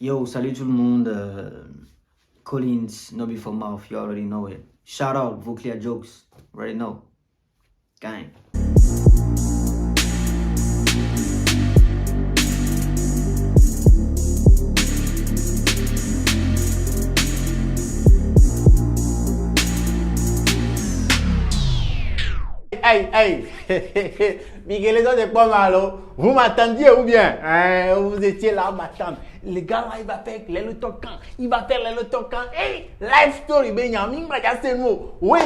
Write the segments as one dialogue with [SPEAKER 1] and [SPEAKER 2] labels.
[SPEAKER 1] Yo, salut tout le monde. Collins, no before mouth, you already know it. Shout out, Voclia Jokes, already know. Gang.
[SPEAKER 2] Hey, Miguelito c'est pas mal, oh. Vous m'attendiez ou bien? Vous étiez là à m'attendre. Le gars là, il va faire le tocan. Il va faire le tocan. Hey, life story, Benjamin, c'est le mot. Oui,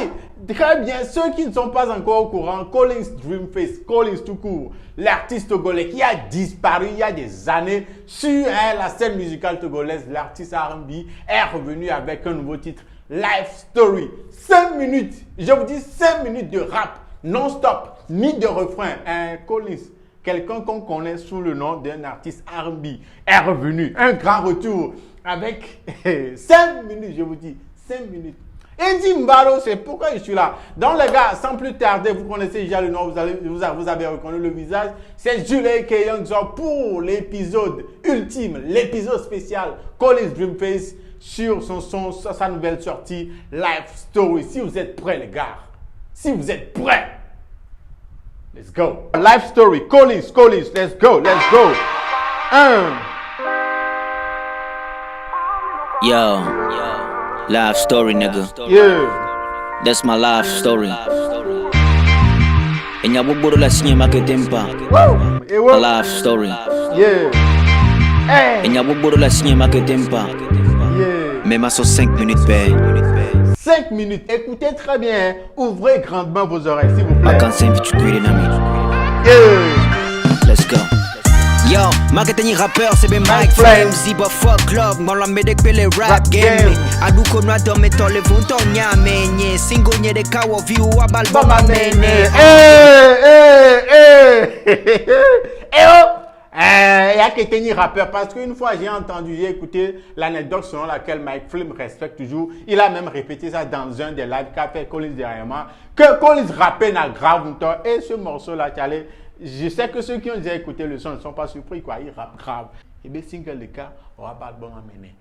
[SPEAKER 2] très bien. Ceux qui ne sont pas encore au courant, Collins Dreamface, Collins tout court, l'artiste togolais qui a disparu il y a des années sur la scène musicale togolaise, l'artiste R&B est revenu avec un nouveau titre, Life Story. 5 minutes, je vous dis 5 minutes de rap non-stop, ni de refrain. Collins, quelqu'un qu'on connaît sous le nom d'un artiste R&B, est revenu. Un grand retour avec 5 minutes, je vous dis, 5 minutes. Eddie Mbalo, c'est pourquoi je suis là. Donc les gars, sans plus tarder, vous connaissez déjà le nom, vous avez reconnu le visage. C'est Jules Keyonzo pour l'épisode ultime, l'épisode spécial Collins Dreamface sur son son, sa nouvelle sortie, Life Story. Si vous êtes prêts les gars, si vous êtes prêts, let's go. Life Story, Collins, let's go. 1.
[SPEAKER 3] Yo, life story, nigga.
[SPEAKER 2] Yeah.
[SPEAKER 3] That's my life story. Enyabuburo la sinye maketempa. A life story.
[SPEAKER 2] Yeah. Hey.
[SPEAKER 3] Enyabuburo la sinye maketempa.
[SPEAKER 2] Yeah.
[SPEAKER 3] Même à 5 minutes, père.
[SPEAKER 2] 5 minutes. Écoutez très bien. Ouvrez grandement vos oreilles, s'il vous plaît.
[SPEAKER 3] Makansen vitu kwiri nami.
[SPEAKER 2] Yeah.
[SPEAKER 3] Let's go. Yo, marketing rappeur, c'est ben Mike Flames. Ziba fuck club, mon la medek pele rap game. Aduko no adome tole vunto nyamenye. Singo nye de kawo view abal bama mene.
[SPEAKER 2] Eh oh! Il y a quelqu'un rappeur parce qu'une fois j'ai écouté l'anecdote selon laquelle Mike Flame respecte toujours. Il a même répété ça dans un des lives qu'a fait Collins dernièrement. Que Collins rappait dans grave longtemps. Et ce morceau là, je sais que ceux qui ont déjà écouté le son ne sont pas surpris quoi. Il rappe grave. Et bien single de cas, on va pas bon amener.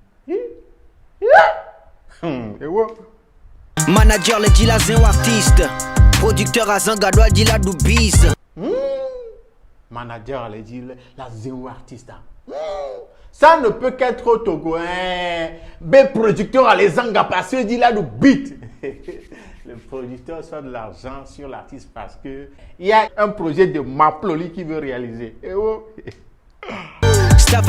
[SPEAKER 3] Manager le dit la zéro artiste. Producteur à Zangadois dit la doubise.
[SPEAKER 2] Manager, elle dit la zéro artiste. Ça ne peut qu'être au Togo. Ben producteur à les Zanga parce qu'il dit là le beat. Le producteur soit de l'argent sur l'artiste parce que il y a un projet de Maploli qui veut réaliser. Hey, staff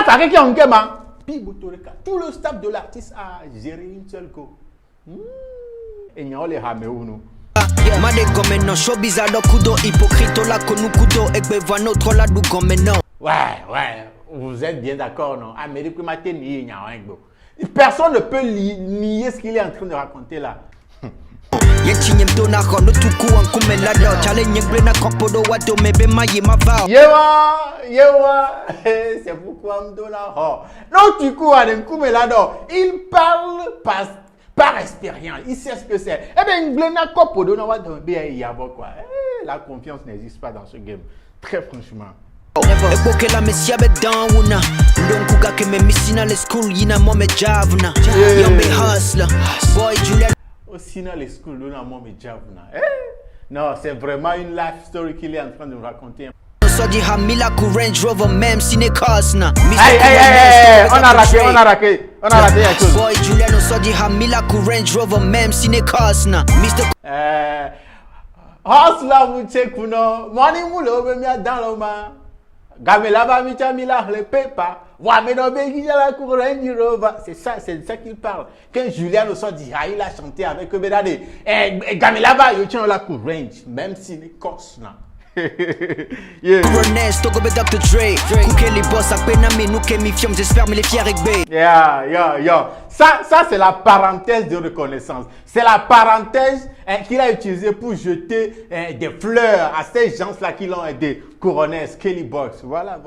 [SPEAKER 2] avec qui on gagne, tout le staff de l'artiste a géré une seule go. Et il y a les Haméounou. Ouais, vous êtes bien d'accord, non? Personne ne peut nier ce qu'il est en train de raconter là. C'est pourquoi non, tu cours il parle par expérience, il sait ce que c'est. Eh bien, la confiance n'existe pas dans ce game. Très franchement. Aussi dans les schools, non, c'est vraiment une life story qu'il est en train de nous raconter. On a raté quelque chose. Hustler Mouchekuno, Money Moulo, Bemia Daloma, Gamelaba Michamila, le Pepa, Wameno Begija la Range Rover. C'est ça qu'il parle. Quand Julien le sort dit, il a chanté avec Bedade. Et Gamelaba, il tient la Range, même s'il est corse. Yeah. Ça c'est la parenthèse de reconnaissance. C'est la parenthèse qu'il a utilisée pour jeter des fleurs à ces gens-là qui l'ont aidé. Coroner, Skelly Box, voilà,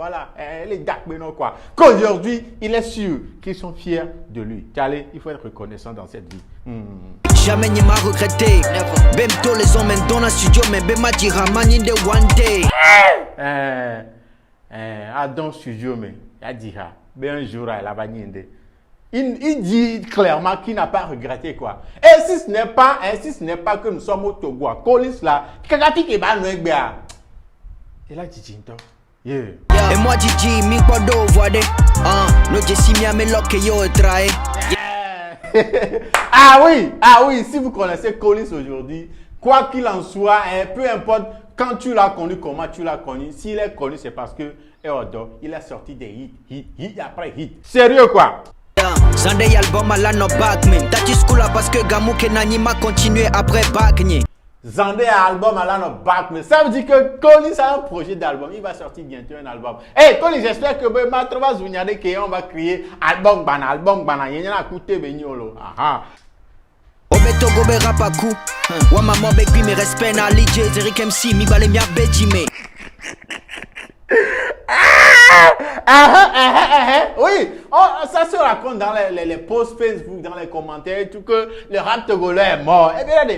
[SPEAKER 2] les Dark Beno quoi. Qu'aujourd'hui, il est sûr qu'ils sont fiers de lui. Allez, il faut être reconnaissant dans cette vie.
[SPEAKER 3] Jamais n'y m'a regretté. Même tous les hommes dans le studio, mais ben m'a dit Raman in the one day.
[SPEAKER 2] Dans studio, mais il dit ben un jour, il a banni. Il dit clairement qu'il n'a pas regretté quoi. Et si ce n'est pas que nous sommes au Togo, Collins là, Kagati qui va nous aider. Et là, Gigi, yeah.
[SPEAKER 3] Et moi, Gigi, mi podo voide. No Jessie mi ame loke yo trae.
[SPEAKER 2] Ah oui, si vous connaissez Collins aujourd'hui, quoi qu'il en soit, peu importe quand tu l'as connu, comment tu l'as connu, s'il est connu, c'est parce que il a sorti des hits après hits. Sérieux quoi?
[SPEAKER 3] Sunday album à la no back me. Tati school parce que Gamou Kenani m'a continué après back ni.
[SPEAKER 2] Zandé album à la no back me. Ça veut dire que Collins a un projet d'album. Il va sortir bientôt un album. Hey Collins, j'espère que ma trouva Zounyade on va crier album bana. Y'a a coûté Benyolo. Aha.
[SPEAKER 3] Obeto gobe rapaku. Wa maman begui me respect na DJ Eric MC mi bale mia bejime.
[SPEAKER 2] Oui, ça se raconte dans les posts Facebook, dans les commentaires, tout que le rap togolais est mort. Eh bien, je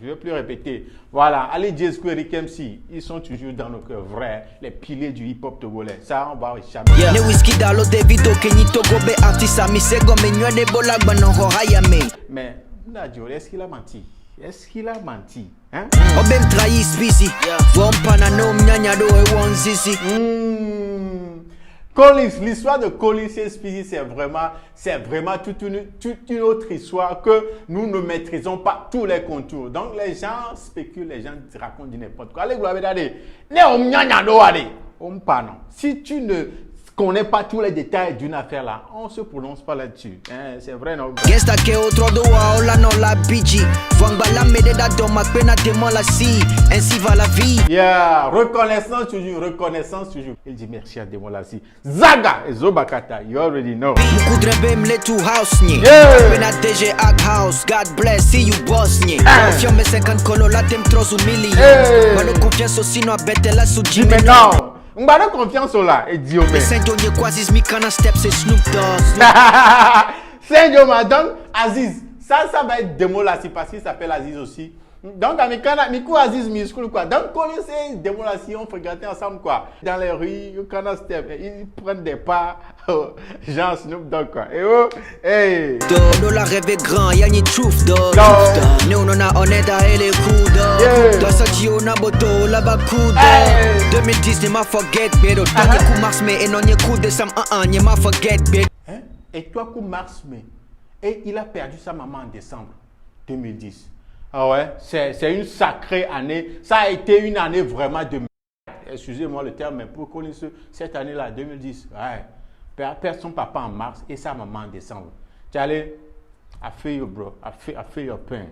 [SPEAKER 2] ne vais plus répéter. Voilà, Ali Jesco et Eric MC, ils sont toujours dans nos cœurs vrais, les piliers du hip-hop togolais. Ça, on va jamais.
[SPEAKER 3] Ne whisky dans l'eau de vidéo, Kenny Togobe, artiste, ami, c'est comme une de bola, banon, horayame.
[SPEAKER 2] Mais, est-ce qu'il a menti? Est-ce qu'il a menti? Hein?
[SPEAKER 3] Obem trahis busy. Vom panano mnyanyado e wanzizi.
[SPEAKER 2] Collins, l'histoire de Collins et Speezy, c'est vraiment toute une autre histoire que nous ne maîtrisons pas tous les contours. Donc les gens spéculent, les gens racontent du n'importe quoi. Allez, vous l'avez dit, si tu ne connais pas tous les détails d'une affaire là, on se prononce pas là-dessus. Hein, c'est vrai, non?
[SPEAKER 3] Gesta que otro doa ola no la biji. Fangala me de da doma pena de la si. Ainsi va la vie.
[SPEAKER 2] Yeah, reconnaissance toujours. Il dit merci à Demolassi. Zaga et Zobakata, you already know.
[SPEAKER 3] Mukudrebe mle to house ni.
[SPEAKER 2] Yeah.
[SPEAKER 3] Pena DG Ag House. God bless, see you boss ni. Confiant me 50 colo la tem trozu million. Mano confiance aussi no abete la su Jimmy.
[SPEAKER 2] On a confiance là et Dieu
[SPEAKER 3] mais Saint-Dieu quasi mi kana step c'est Snoop Dogg.
[SPEAKER 2] Saint-Dieu madame Aziz. Ça va être Demolassi parce qu'il s'appelle Aziz aussi. Donc avec Miku Aziz Miskoul quoi. Donc connaissez Demolassi, on fréquentait ensemble quoi. Dans les rues, you kana step, ils prennent des pas genre Snoop Dogg quoi. Et oh, hey.
[SPEAKER 3] Todo la rêve grand, y'a ni truth dog. Nous non a honnête à elle coup dog. Toi ça dit on a boto la bakou dog. 2010 ne m'a forget bedo. Toi coup mars mais et non y coup de sam ne m'a forget bedo.
[SPEAKER 2] Et toi coup mars mais et il a perdu sa maman en décembre 2010. Ah ouais, c'est une sacrée année. Ça a été une année vraiment de merde. Excusez-moi le terme, mais pour connaître cette année-là, 2010, ouais, perd son papa en mars et sa maman en décembre. Tu allais, I feel you, bro. I feel your pain.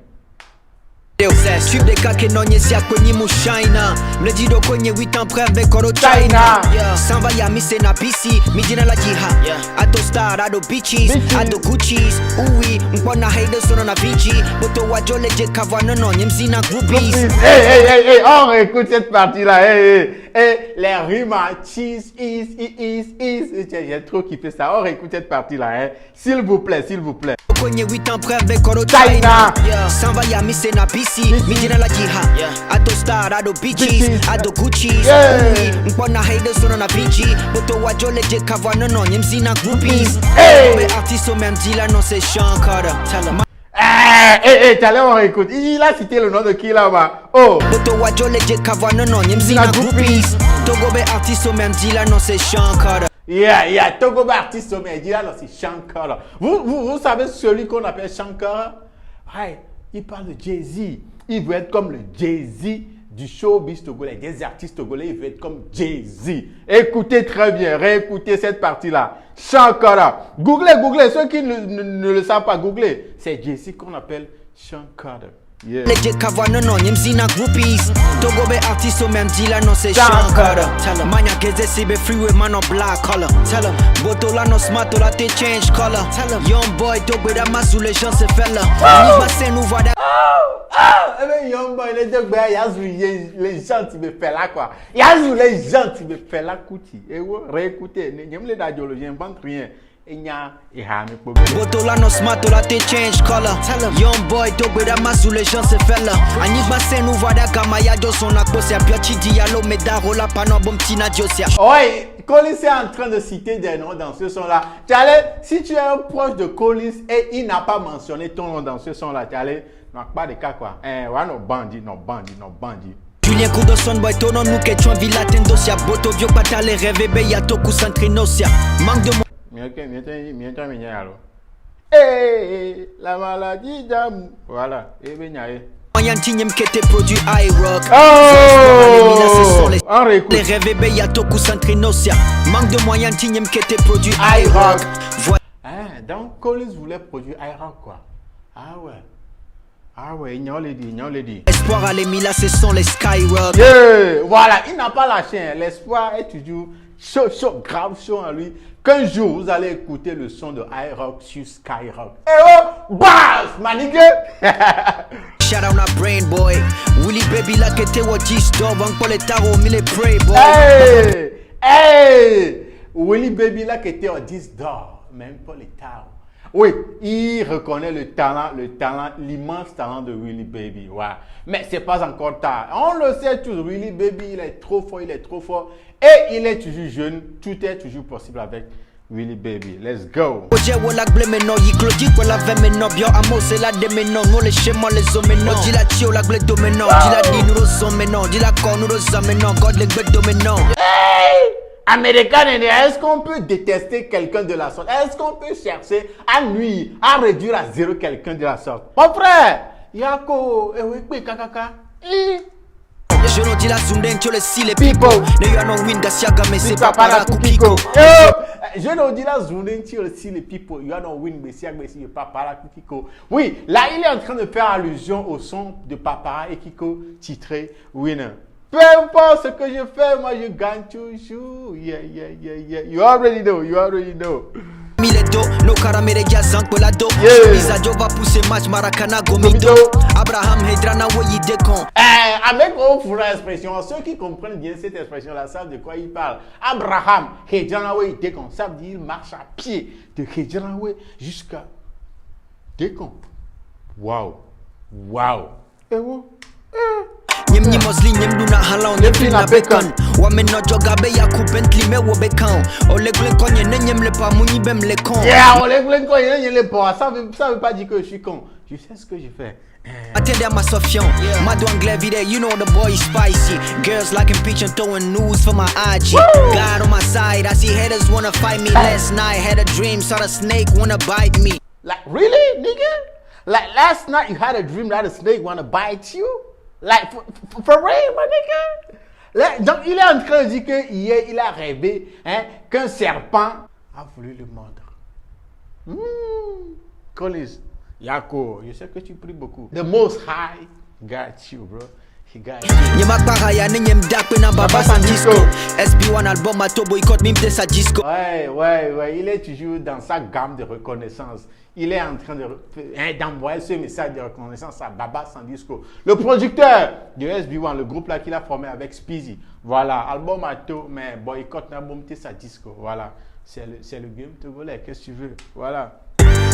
[SPEAKER 3] Suivre des cas qui n'ont si à cogner mon China. Me dit de cogner 8 ans près avec Oro China. S'en va y'a mis na BC, midi na la jiha. Ado star, ado bitches, ado Gucci's. Oui, m'pona haters sur na Fiji. Boto wajo leje kavana non, y'm'si na groupies.
[SPEAKER 2] Hey, on réécoute cette partie-là. Hey, les rimes cheese, is. J'ai trop kiffé ça. On réécoute cette partie-là. Hein. S'il vous plaît.
[SPEAKER 3] Cogner 8 ans près avec Oro China. S'en va y'a mis na BC. Midi na la jiha. Ado star, ado bitches, ado Gucci's. Oui, m'pona haters sur na Fiji. Boto wajo leje kavana non, y'm'si na groupies. Mais artiste au même dit là non c'est Sean Carter.
[SPEAKER 2] T'allais on réécoute. Il a cité le nom de qui là-bas? Oh.
[SPEAKER 3] Boto wajo leje kavana non, y'm'si na groupies. Togo be artiste au même dit là non c'est Sean Carter.
[SPEAKER 2] Yeah, Togo be artiste au même dit là non c'est Sean Carter. Vous savez celui qu'on appelle Sean Carter? Ouais, il parle de Jay-Z. Il veut être comme le Jay-Z du showbiz togolais, des artistes togolais, il veut être comme Jay-Z. Écoutez très bien, réécoutez cette partie-là. Shankara. Googlez, ceux qui ne le savent pas, googlez. C'est Jay-Z qu'on appelle Shankara. Yeah.
[SPEAKER 3] Les J Kava non non, yem zina groupies. Togo be artiste au même dit là non c'est Sean Carter. Tell 'em Manya Geze si be freeway man on black color. Tell 'em Boto la no smart la te change color. Tell 'em Young boy Togo da massou les gens se fait là. Ni ma scène nous voit da.
[SPEAKER 2] Eh ben, Young Boy, les deux gars, les gens qui me font là, quoi. Yazou, les gens qui me font là, kouti. Et vous, réécoutez, n'aime les radiologues, j'invente rien. Et nya, et ha, mes problèmes.
[SPEAKER 3] Boto la no smart la te change color. Tell 'em Young boy Togo da massou les gens se fait là. Ni ma scène nous voit da Gamaya jo son akose a Piachi Diallo Medaro la pano bom tina Josia.
[SPEAKER 2] Ouais, Collins est en train de citer des noms dans ce son-là. Si tu es un proche de Collins et il n'a pas mentionné ton nom dans ce son-là, non, pas de cas quoi. Ouais, non bandit.
[SPEAKER 3] Julien Kudoson boy tono nous que tu en villa tendosia boto vio patale rêve be ya to concentrinosia. Manque de
[SPEAKER 2] Hey, la maladie d'amour. Voilà, et ben
[SPEAKER 3] moyen tignem qui était produit iRock.
[SPEAKER 2] Oh, on réécoute.
[SPEAKER 3] Les rêves be ya to concentrinosia. Manque de moyens tignem qui était produit
[SPEAKER 2] iRock.
[SPEAKER 3] Voilà.
[SPEAKER 2] Donc Collins voulait produire iRock quoi. Ah ouais, il l'a dit.
[SPEAKER 3] Espoir à l'émila ce sont les Skyrock.
[SPEAKER 2] Yeah, voilà, il n'a pas lâché. L'espoir est toujours chaud, grave chaud en lui. Qu'un jour, vous allez écouter le son de iRock sur Skyrock. Et oh, bass, manigue.
[SPEAKER 3] Shout out à Brain Boy. Willy Baby la que t'es watch stop. Encore les tarots, mais les pray boy.
[SPEAKER 2] Hey, Willy Baby là qui était au 10 d'or, même pas les tarots. Oui, il reconnaît le talent, l'immense talent de Willy Baby. Ouais. Mais c'est pas encore tard. On le sait tous, Willy Baby, il est trop fort. Et il est toujours jeune. Tout est toujours possible avec Willy Baby. Let's go.
[SPEAKER 3] Oje wala ble meno, yikloji wala ve meno. Bio amo se la de meno, no le shemo le zo meno. Dila chio la gle do meno, dila di nuro so meno, dila ko nuro zo meno, God le gle do meno.
[SPEAKER 2] Américain, est-ce qu'on peut détester quelqu'un de la sorte? Est-ce qu'on peut chercher à nuire, à réduire à zéro quelqu'un de la sorte? Mon frère, Yako, kakaka.
[SPEAKER 3] Je ne dis la zunde tu le si les people. Ne y a no win gasiaga mais c'est pas para kukiko.
[SPEAKER 2] Je ne dis la zunde tu le si les people. You are no win gasiaga mais c'est pas para kukiko. Oui, là il est en train de faire allusion au son de Papara et Kiko titré Winner. Peu importe ce que je fais, moi je gagne toujours. Yeah. You already know.
[SPEAKER 3] Mileto, no karamere jazan pelado. Misajo va pousser match Maracana Gomito. Abraham Hedrana woyi dekon.
[SPEAKER 2] Avec votre expression, ceux qui comprennent bien cette expression-là savent de quoi il parle. Abraham Hedrana woyi dekon. Ça veut dire il marche à pied de Hedrana jusqu'à Dekon. Wow. Et vous?
[SPEAKER 3] Nyem ni mosli nyem duna halon nyem pina bacon. Wa me no joga be ya ku Bentley me wo bacon. Ole glen konye ne nyem le pa muni bem le con.
[SPEAKER 2] Yeah, ole glen konye ne le pa. Ça veut pas dire que je suis con. Je sais ce que je fais.
[SPEAKER 3] Attendez à ma Sofion, Mado anglais vide, you know the boy is spicy. Girls like impeach and throwing news for my IG. God on my side, I see haters wanna fight me. Last night had a dream, saw the snake wanna bite me.
[SPEAKER 2] Like really, nigga? Like last night you had a dream that a snake wanna bite you? Like, for real, my nigga? Là, donc, il est en train de dire que hier, il a rêvé qu'un serpent a voulu le mordre. Collins, Yako, je sais que tu pries beaucoup. The Most High got you, bro. He got you.
[SPEAKER 3] Nyema paraya ne nyem dakpe na baba san disco. SB1 album a to boycott mimte sa disco.
[SPEAKER 2] Ouais, il est toujours dans sa gamme de reconnaissance. Il est en train d'envoyer ce message de reconnaissance à Baba Sandisco, le producteur de SB1, le groupe là qu'il a formé avec Speezy. Voilà, album à tout, mais boycott n'a pas sa disco. Voilà, c'est le game togolais, qu'est-ce que tu veux? Voilà.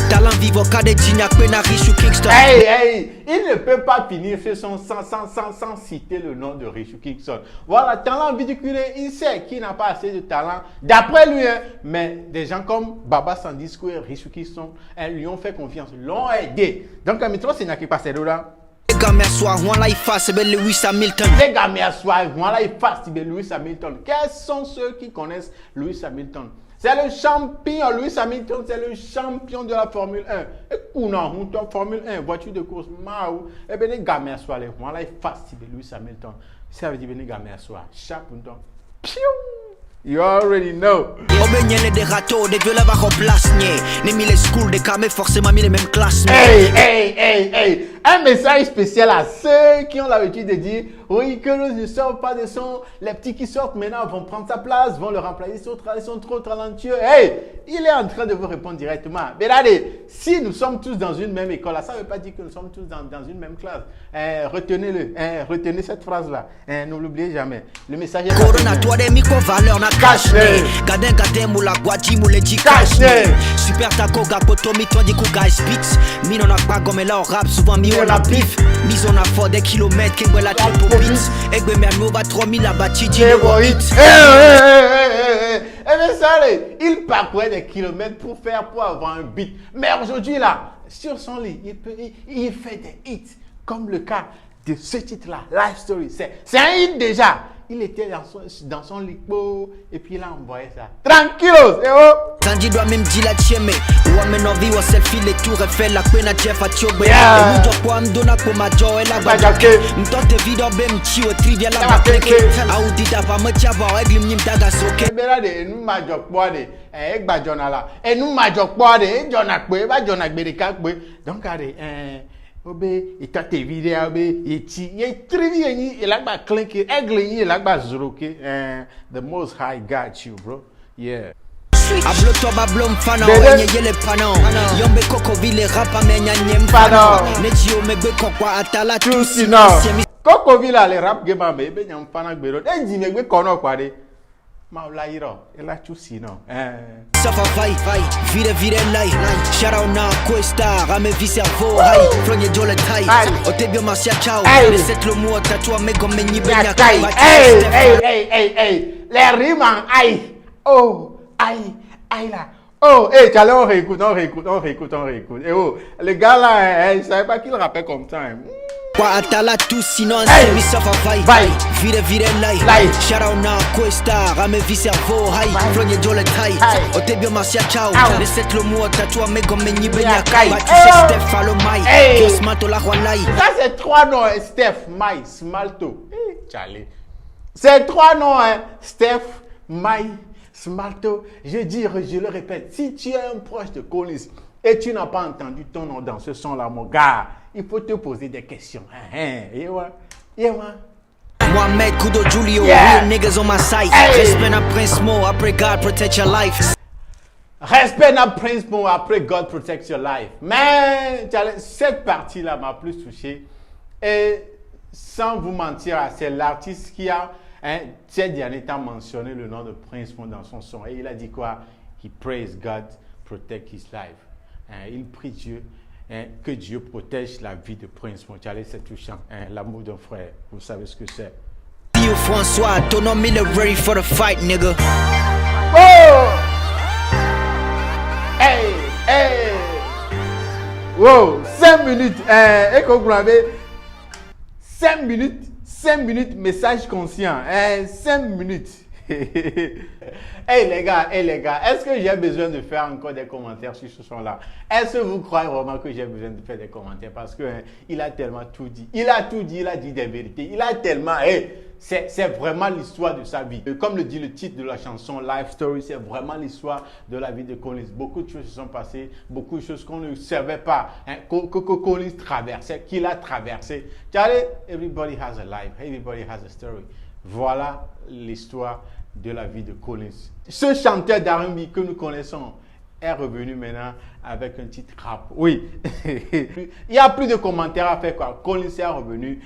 [SPEAKER 3] Talent vivant, Kade Dignac, Pena Richou Kingston.
[SPEAKER 2] Hey, il ne peut pas finir ce son sans citer le nom de Richou Kingston. Voilà, talent ridiculé, il sait qu'il n'a pas assez de talent, d'après lui, mais des gens comme Baba Sandisco et Richou Kingston, lui ont fait confiance, l'ont aidé. Donc, à métro, c'est n'a qui passe là.
[SPEAKER 3] Les gars, merci à moi, là, il fasse, c'est Lewis Hamilton.
[SPEAKER 2] Les gars, merci à moi, là, il fasse, c'est Lewis Hamilton. Quels sont ceux qui connaissent Lewis Hamilton? C'est le champion, Lewis Hamilton, c'est le champion de la Formule 1. Et qu'on a une Formule 1, voiture de course, maou. Et bien, les gars, merci à moi, là, il fasse, c'est Lewis Hamilton. Ça veut dire, les gars, merci à chaque temps. Piou! You already know.
[SPEAKER 3] Obenyele des râteaux, des vieux là va remplacer. N'est mis les schools, des camés, forcément mis les mêmes classes.
[SPEAKER 2] Hey. Un message spécial à ceux qui ont l'habitude de dire oui, que nous ne sortent pas de son. Les petits qui sortent maintenant vont prendre sa place, vont le remplacer, ils sont trop talentueux. Hey, il est en train de vous répondre directement. Mais regardez, si nous sommes tous dans une même école, ça ne veut pas dire que nous sommes tous dans une même classe. Retenez-le, retenez cette phrase-là. Ne l'oubliez jamais. Le message est
[SPEAKER 3] Corona, toi des micro-valeurs, na cache. Gadin, moula, guaji, moule, di cache. Super taco, gapoto, mi ton di kou guys spits. Mi non a pas gomme là, on rap souvent mi on a bif. Mise on a fort des kilomètres, qui la triple bits. Egbe mer nova 3000 la bâti, di hit.
[SPEAKER 2] Mais ça, il parcourait des kilomètres pour avoir un beat. Mais aujourd'hui, là, sur son lit, il fait des hits. Comme le cas de ce titre-là, Life Story. C'est un hit déjà. Il était dans son lit et puis il a envoyé ça. Tranquillos, eh oh!
[SPEAKER 3] Tandy doit même dire la tienne, ou amène en vie, ou selfie, les tours, et fait la peine à Jeff à Tiobe. Et nous doit quoi me donner pour ma joie, et la bajaque. M'tente vide en bem, tio, trivial, la bajaque. A ou dit d'abord, me tia, voir, règle, m'y m'daga soke.
[SPEAKER 2] Mais là, nous m'a joie, ek ba John là. Et nous m'a joie, John a quoi, ba John a bédika, donc, allez, Obe, il t'a tes vidéos, il est trivial, il a pas clinqué, il a pas zroqué. The Most High got you, bro. Yeah.
[SPEAKER 3] Ablo to bablom fana, wenye yele panan. Yombe koko vile rapa menya nyem fana. Nejio megbe kokwa atala tu
[SPEAKER 2] sinon. Koko vile le rap game me be nyam fana gbero. Enji megbe kono kwade. Maula iro, ela tu sinon.
[SPEAKER 3] Safa vai, vire lai. Shout out na questa, rame vi cerveau, hai. Flonye jole tai. Otebio marcia ciao. Le set le mot tatua me gomme ni benya kai.
[SPEAKER 2] Hey. Les rimes en aïe. Oh. Aïe là. Oh, t'allais, on réécoute. Et oh, le gars là, il savait pas qu'il rappelle comme ça.
[SPEAKER 3] Qua atala tu sinon c'est mi safa vai. Vire lai. Shout out na questa, rame vi cerveau, hai. Flonye jole tai. Otebio marcia ciao. Le set le mot tatua me gomme ni benya kai. Tu sais Steph follow my. Yo smalto la juanai.
[SPEAKER 2] Ça c'est trois noms, Steph, Mai, Smalto. Charlie. C'est trois noms, Steph, Mai, Smalto. Je le répète, si tu es un proche de Collins et tu n'as pas entendu ton nom dans ce son-là, mon gars, il faut te poser des questions.
[SPEAKER 3] Mohamed Kudo Julio, real niggas on my side. Respect na Prince Mo, après God protect your life.
[SPEAKER 2] Respect na Prince Mo, après God protect your life. Mais cette partie-là m'a plus touché. Et sans vous mentir, c'est l'artiste qui a ces derniers temps mentionné le nom de Prince Mo dans son son. Et il a dit quoi? He praise God, protect his life. Il prie Dieu, que Dieu protège la vie de Prince Mo. C'est touchant. L'amour d'un frère, vous savez ce que c'est.
[SPEAKER 3] You François, don't know me ready for the fight, nigga.
[SPEAKER 2] Oh! Hey! Wow! 5 minutes. Et qu'on grave 5 minutes. 5 minutes, message conscient. 5 minutes. Hey les gars, est-ce que j'ai besoin de faire encore des commentaires sur ce son-là? Est-ce que vous croyez vraiment que j'ai besoin de faire des commentaires? Parce que il a tellement tout dit. Il a dit des vérités. Il a tellement... c'est vraiment l'histoire de sa vie. Comme le dit le titre de la chanson Life Story, c'est vraiment l'histoire de la vie de Collins. Beaucoup de choses se sont passées, beaucoup de choses qu'on ne savait pas, que Collins traversait, qu'il a traversé. Everybody has a life, everybody has a story. Voilà l'histoire de la vie de Collins. Ce chanteur d'R&B que nous connaissons est revenu maintenant avec un titre rap. Oui, il n'y a plus de commentaires à faire quoi. Collins est revenu